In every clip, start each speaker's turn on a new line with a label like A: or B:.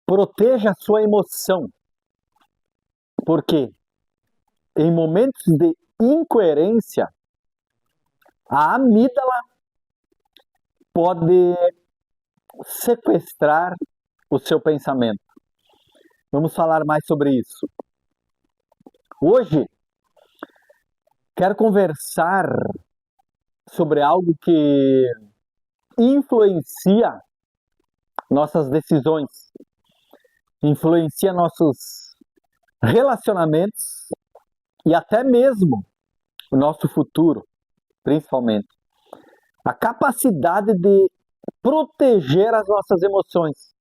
A: proteja a sua emoção. Porque em momentos de incoerência, a amígdala pode sequestrar o seu pensamento. Vamos falar mais sobre isso. Hoje, quero conversar sobre algo que influencia nossas decisões, influencia nossos relacionamentos e até mesmo o nosso futuro, principalmente. A capacidade de proteger as nossas emoções.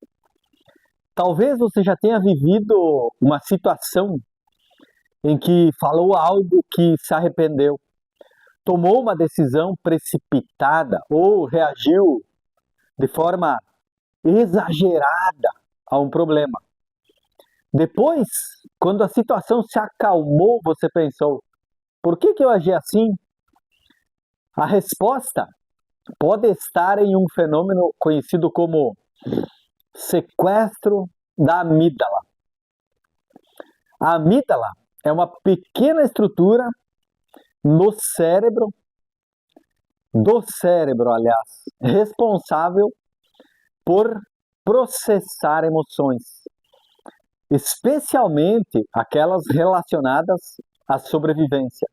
A: Talvez você já tenha vivido uma situação em que falou algo que se arrependeu, tomou uma decisão precipitada ou reagiu de forma exagerada a um problema. Depois, quando a situação se acalmou, você pensou: por que eu agi assim? A resposta pode estar em um fenômeno conhecido como sequestro da amígdala. A amígdala é uma pequena estrutura no cérebro, responsável por processar emoções, especialmente aquelas relacionadas à sobrevivência.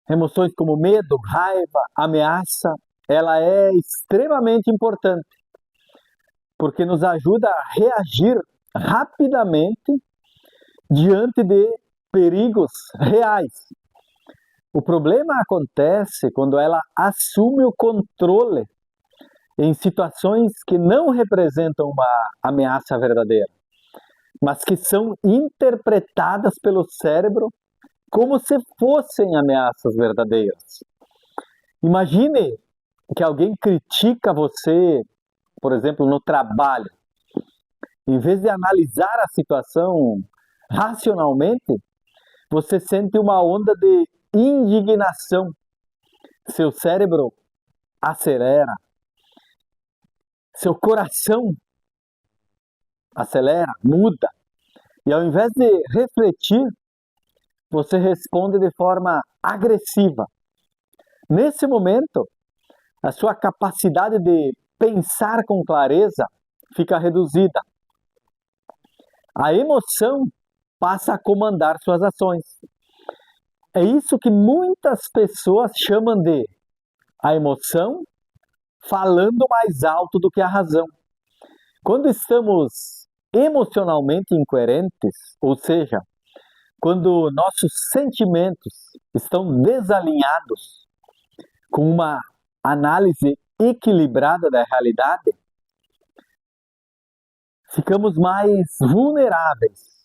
A: Emoções como medo, raiva, ameaça, ela é extremamente importante, porque nos ajuda a reagir rapidamente diante de perigos reais. O problema acontece quando ela assume o controle em situações que não representam uma ameaça verdadeira, mas que são interpretadas pelo cérebro como se fossem ameaças verdadeiras. Imagine que alguém critica você, por exemplo, no trabalho. Em vez de analisar a situação racionalmente, você sente uma onda de indignação. Seu cérebro acelera, seu coração acelera, muda. E ao invés de refletir, você responde de forma agressiva. Nesse momento, a sua capacidade de pensar com clareza fica reduzida. A emoção passa a comandar suas ações. É isso que muitas pessoas chamam de a emoção falando mais alto do que a razão. Quando estamos emocionalmente incoerentes, ou seja, quando nossos sentimentos estão desalinhados com uma análise equilibrada da realidade, ficamos mais vulneráveis,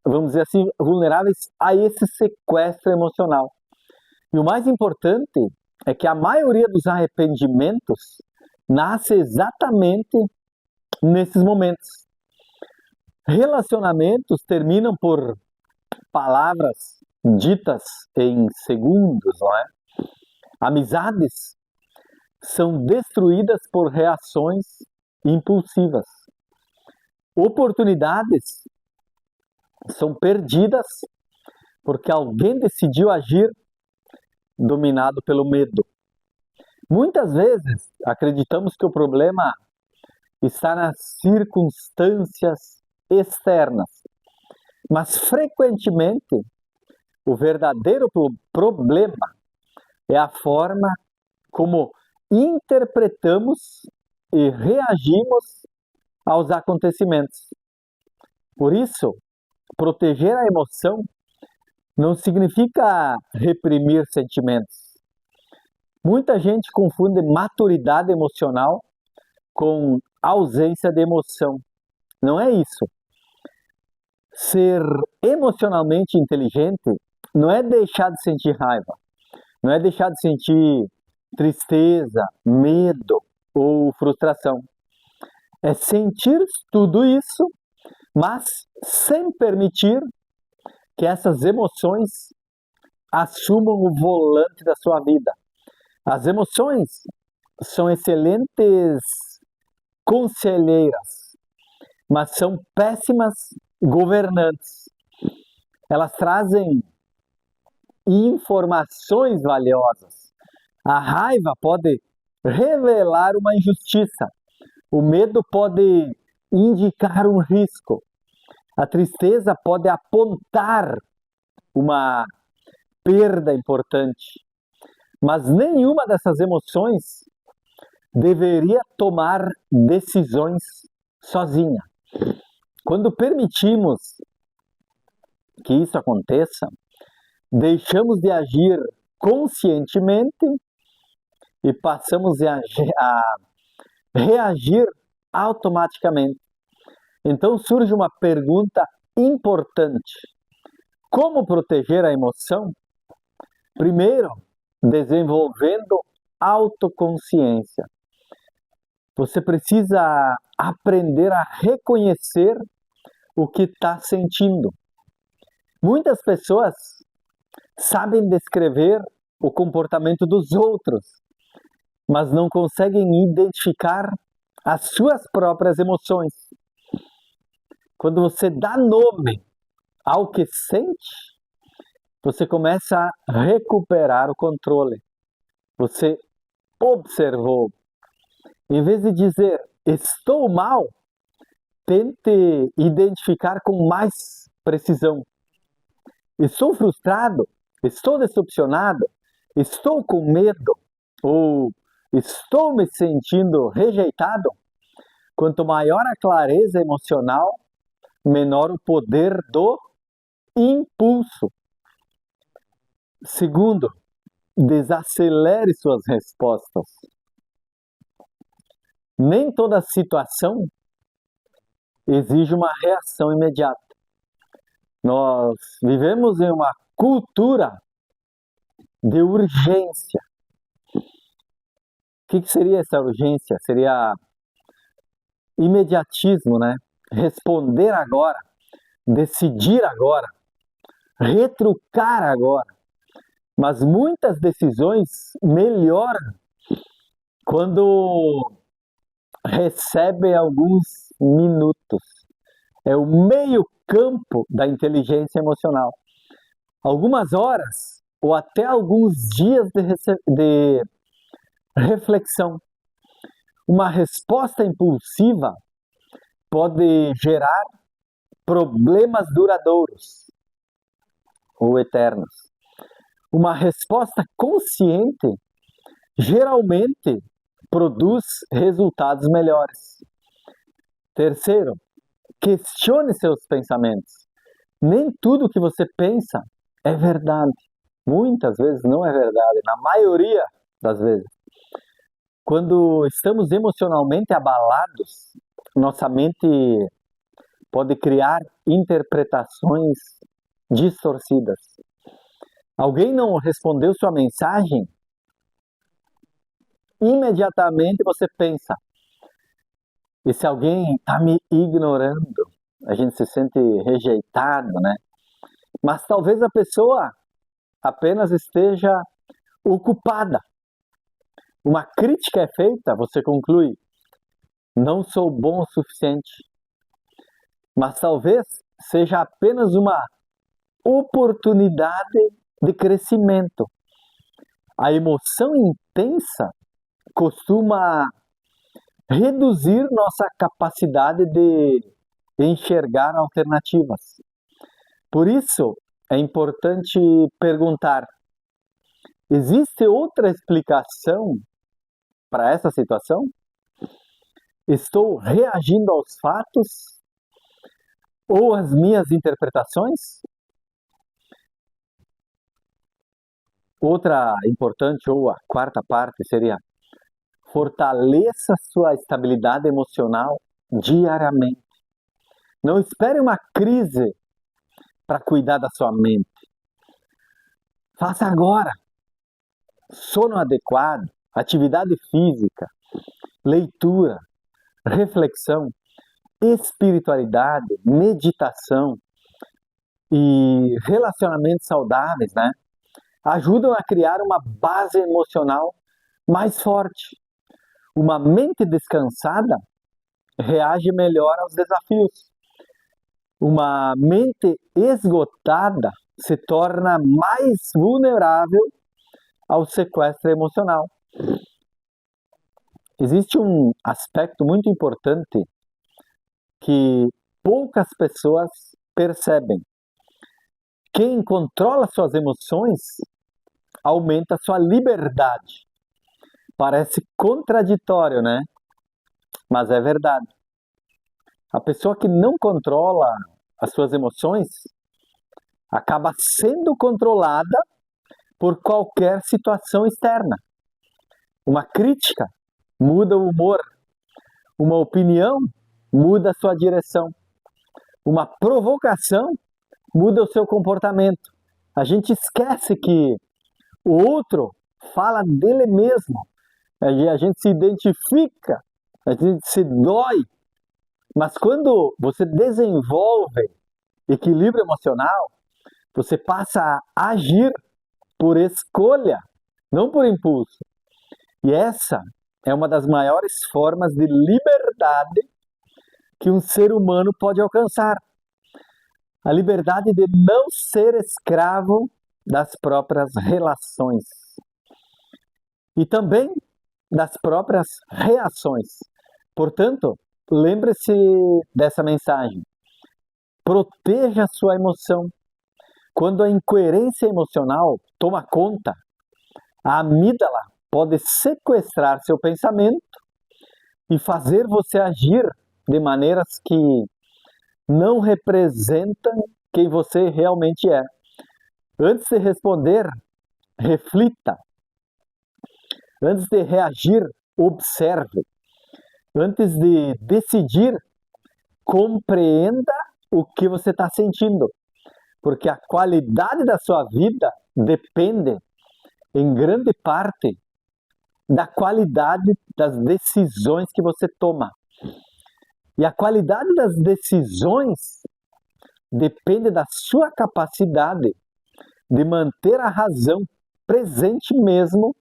A: vamos dizer assim, vulneráveis a esse sequestro emocional. E o mais importante é que a maioria dos arrependimentos nasce exatamente nesses momentos. Relacionamentos terminam por palavras ditas em segundos, não é? Amizades são destruídas por reações impulsivas. Oportunidades são perdidas porque alguém decidiu agir dominado pelo medo. Muitas vezes acreditamos que o problema está nas circunstâncias externas, mas frequentemente o verdadeiro problema é a forma como interpretamos e reagimos aos acontecimentos. Por isso, proteger a emoção não significa reprimir sentimentos. Muita gente confunde maturidade emocional com ausência de emoção. Não é isso. Ser emocionalmente inteligente não é deixar de sentir raiva, não é deixar de sentir tristeza, medo ou frustração. É sentir tudo isso, mas sem permitir que essas emoções assumam o volante da sua vida. As emoções são excelentes conselheiras, mas são péssimas governantes. Elas trazem informações valiosas. A raiva pode revelar uma injustiça. O medo pode indicar um risco. A tristeza pode apontar uma perda importante. Mas nenhuma dessas emoções deveria tomar decisões sozinha. Quando permitimos que isso aconteça, deixamos de agir conscientemente e passamos a reagir automaticamente. Então surge uma pergunta importante: como proteger a emoção? Primeiro, desenvolvendo autoconsciência. Você precisa aprender a reconhecer o que está sentindo. Muitas pessoas sabem descrever o comportamento dos outros, mas não conseguem identificar as suas próprias emoções. Quando você dá nome ao que sente, você começa a recuperar o controle. Você observou. Em vez de dizer estou mal, tente identificar com mais precisão. Estou frustrado? Estou decepcionado? Estou com medo? Ou estou me sentindo rejeitado? Quanto maior a clareza emocional, menor o poder do impulso. Segundo, desacelere suas respostas. Nem toda situação exige uma reação imediata. Nós vivemos em uma cultura de urgência. O que seria essa urgência? Seria imediatismo, né? Responder agora, decidir agora, retrucar agora. Mas muitas decisões melhoram quando recebem alguns minutos. É o meio campo da inteligência emocional. Algumas horas ou até alguns dias de reflexão. Uma resposta impulsiva pode gerar problemas duradouros ou eternos. Uma resposta consciente geralmente produz resultados melhores. Terceiro, questione seus pensamentos. Nem tudo que você pensa é verdade. Muitas vezes não é verdade, na maioria das vezes. Quando estamos emocionalmente abalados, nossa mente pode criar interpretações distorcidas. Alguém não respondeu sua mensagem? Imediatamente você pensa, e se alguém está me ignorando? A gente se sente rejeitado, né? Mas talvez a pessoa apenas esteja ocupada. Uma crítica é feita, você conclui, não sou bom o suficiente. Mas talvez seja apenas uma oportunidade de crescimento. A emoção intensa costuma reduzir nossa capacidade de enxergar alternativas. Por isso, é importante perguntar: existe outra explicação para essa situação? Estou reagindo aos fatos ou às minhas interpretações? Outra importante, ou a quarta parte, seria: fortaleça sua estabilidade emocional diariamente. Não espere uma crise para cuidar da sua mente. Faça agora. Sono adequado, atividade física, leitura, reflexão, espiritualidade, meditação e relacionamentos saudáveis, né? Ajudam a criar uma base emocional mais forte. Uma mente descansada reage melhor aos desafios. Uma mente esgotada se torna mais vulnerável ao sequestro emocional. Existe um aspecto muito importante que poucas pessoas percebem. Quem controla suas emoções aumenta sua liberdade. Parece contraditório, né? Mas é verdade. A pessoa que não controla as suas emoções acaba sendo controlada por qualquer situação externa. Uma crítica muda o humor, uma opinião muda a sua direção, uma provocação muda o seu comportamento. A gente esquece que o outro fala dele mesmo, a gente se identifica, a gente se dói, mas quando você desenvolve equilíbrio emocional, você passa a agir por escolha, não por impulso. E essa é uma das maiores formas de liberdade que um ser humano pode alcançar. A liberdade de não ser escravo das próprias relações e também das próprias reações. Portanto, lembre-se dessa mensagem. Proteja a sua emoção. Quando a incoerência emocional toma conta, a amígdala pode sequestrar seu pensamento e fazer você agir de maneiras que não representam quem você realmente é. Antes de responder, reflita. Antes de reagir, observe. Antes de decidir, compreenda o que você está sentindo. Porque a qualidade da sua vida depende, em grande parte, da qualidade das decisões que você toma. E a qualidade das decisões depende da sua capacidade de manter a razão presente mesmo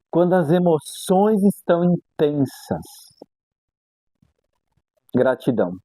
A: quando as emoções estão intensas. Gratidão.